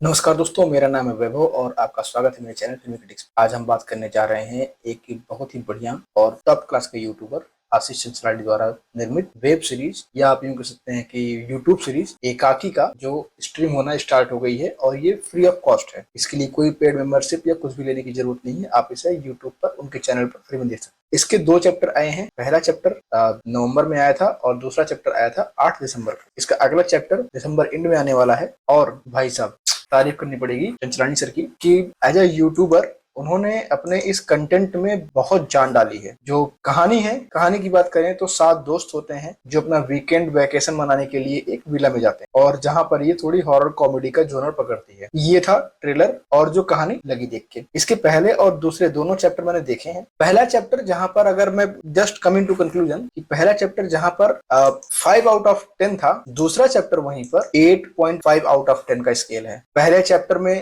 नमस्कार दोस्तों, मेरा नाम है वैभव और आपका स्वागत है मेरे चैनल फिल्मी क्रिटिक्स। आज हम बात करने जा रहे हैं एक बहुत ही बढ़िया और टॉप क्लास के यूट्यूबर आशीष चंचलानी द्वारा निर्मित वेब सीरीज या आप यूं कह सकते हैं कि यूट्यूब सीरीज एकाकी का जो स्ट्रीम होना स्टार्ट हो गई है और ये फ्री ऑफ कॉस्ट है। इसके लिए कोई पेड मेंबरशिप या कुछ भी लेने की जरूरत नहीं है। आप इसे यूट्यूब पर उनके चैनल पर फ्री में देख सकते हैं। इसके 2 चैप्टर आए हैं। पहला चैप्टर नवंबर में आया था और दूसरा चैप्टर आया था 8 दिसंबर को। इसका अगला चैप्टर दिसंबर एंड में आने वाला है। और भाई साहब, तारीफ करनी पड़ेगी चंचलानी सर की कि एज अ यूट्यूबर उन्होंने अपने इस कंटेंट में बहुत जान डाली है। जो कहानी है, कहानी की बात करें तो 7 दोस्त होते हैं जो अपना वीकेंड वैकेशन मनाने के लिए एक विला में जाते हैं और जहां पर ये थोड़ी हॉरर कॉमेडी का जोनर पकड़ती है। ये था ट्रेलर और जो कहानी लगी देख के। इसके पहले और दूसरे दोनों चैप्टर मैंने देखे हैं। पहला चैप्टर जहां पर, अगर मैं जस्ट कमिंग टू कंक्लूजन, कि पहला चैप्टर जहां पर 5 आउट ऑफ 10 था, दूसरा चैप्टर वहीं पर 8.5 आउट ऑफ 10 का स्केल है। पहले चैप्टर में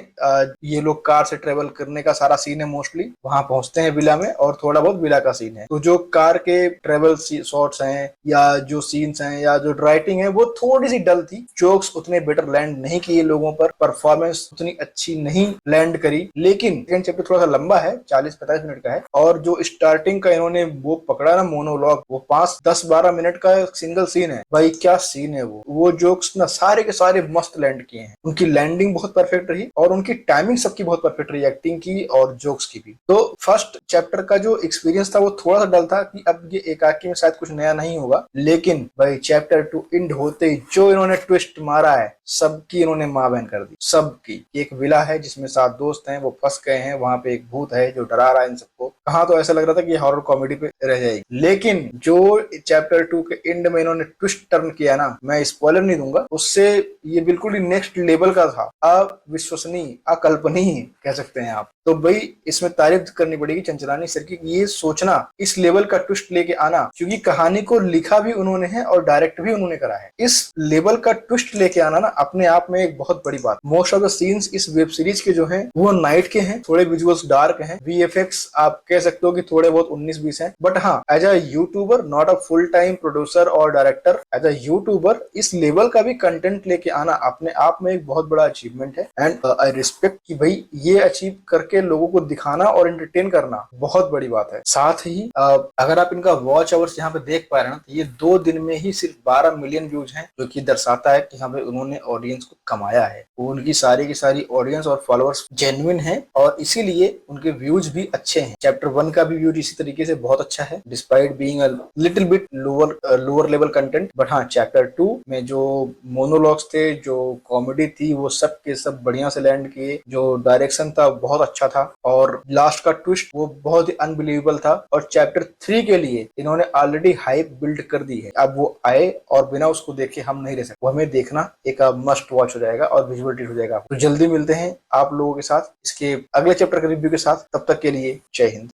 ये लोग कार से ट्रेवल करने का सारा सीन है। मोस्टली वहां पहुंचते हैं विला में और थोड़ा बहुत विला का सीन है। तो जो कार के ट्रेवल शॉट्स हैं या जो सीन्स हैं या जो राइटिंग है वो थोड़ी सी डल थी। जोक्स उतने बेटर लैंड नहीं किए लोगों पर, परफॉर्मेंस उतनी अच्छी नहीं लैंड करी। लेकिन सेकंड चैप्टर थोड़ा सा लंबा है, 40-45 मिनट का है। और जो स्टार्टिंग का इन्होंने वो पकड़ा ना मोनोलॉग, वो 5-10-12 मिनट का सिंगल सीन है। भाई क्या सीन है वो जोक्स ना सारे के सारे मस्त लैंड किए हैं। उनकी लैंडिंग बहुत परफेक्ट रही और उनकी टाइमिंग सबकी बहुत परफेक्ट रही, एक्टिंग की और जोक्स की भी। तो फर्स्ट चैप्टर का जो एक्सपीरियंस था वो थोड़ा सा डल था कि अब ये एकाकी में शायद कुछ नया नहीं होगा। लेकिन भाई चैप्टर 2 एंड होते ही जो इन्होंने ट्विस्ट मारा है, सबकी इन्होंने मां बहन कर दी। सबकी। एक विला है जिसमें 7 दोस्त हैं, वो फंस गए हैं। वहां पे एक भूत है जो डरा रहा है इन सबको। कहाँ तो ऐसा लग रहा था कि हॉरर कॉमेडी पे रह जाएगी। लेकिन जो चैप्टर 2 के एंड में इन्होंने ट्विस्ट टर्न किया ना, मैं स्पॉइलर नहीं दूंगा, उससे ये बिल्कुल ही नेक्स्ट लेवल का था। अविश्वसनीय, अकल्पनीय कह सकते हैं आप। तो भाई इसमें तारीफ करनी पड़ेगी चंचलानी सर की। ये सोचना, इस लेवल का ट्विस्ट लेके आना, क्योंकि कहानी को लिखा भी उन्होंने है और डायरेक्ट भी उन्होंने करा है। इस लेवल का ट्विस्ट लेके आना ना अपने आप में एक बहुत बड़ी बात। मोस्ट ऑफ द सीन्स इस वेब सीरीज के जो हैं वो नाइट के हैं, थोड़े विजुअल्स डार्क हैं, वीएफएक्स आप कह सकते हो कि थोड़े बहुत 19-20 हैं। बट हाँ, as a youtuber, not a full time producer और डायरेक्टर, एज अ यूट्यूबर इस लेवल का भी कंटेंट लेके आना अपने आप में एक बहुत बड़ा अचीवमेंट है। एंड आई रिस्पेक्ट कि भाई ये अचीव करके लोगों को दिखाना और एंटरटेन करना बहुत बड़ी बात है। साथ ही अगर आप इनका वॉच आवर्स यहाँ पे देख पा रहे हैं ना, तो ये 2 दिन में ही सिर्फ 12 मिलियन व्यूज हैं, जो कि दर्शाता है कि हाँ भाई उन्होंने ऑडियंस को कमाया है। उनकी सारी की सारी ऑडियंस और फॉलोअर्स जेन्युइन है और इसीलिए उनके व्यूज भी अच्छे हैं। चैप्टर 1 का भी व्यूज इसी तरीके से बहुत अच्छा है, despite being a little bit lower level content. But हाँ, चैप्टर 2 में जो मोनोलॉग्स थे, जो कॉमेडी थी, वो सब के सब बढ़िया से लैंड किए। जो डायरेक्शन था बहुत अच्छा था और लास्ट का ट्विस्ट वो बहुत ही अनबिलीवेबल था। और चैप्टर 3 के लिए इन्होंने ऑलरेडी हाइप बिल्ड कर दी है। अब वो आए और बिना उसको देखे हम नहीं रह सकते। वो हमें देखना एक मस्ट वॉच हो जाएगा और विजुअल ट्रीट हो जाएगा। तो जल्दी मिलते हैं आप लोगों के साथ इसके अगले चैप्टर के रिव्यू के साथ। तब तक के लिए जय हिंद।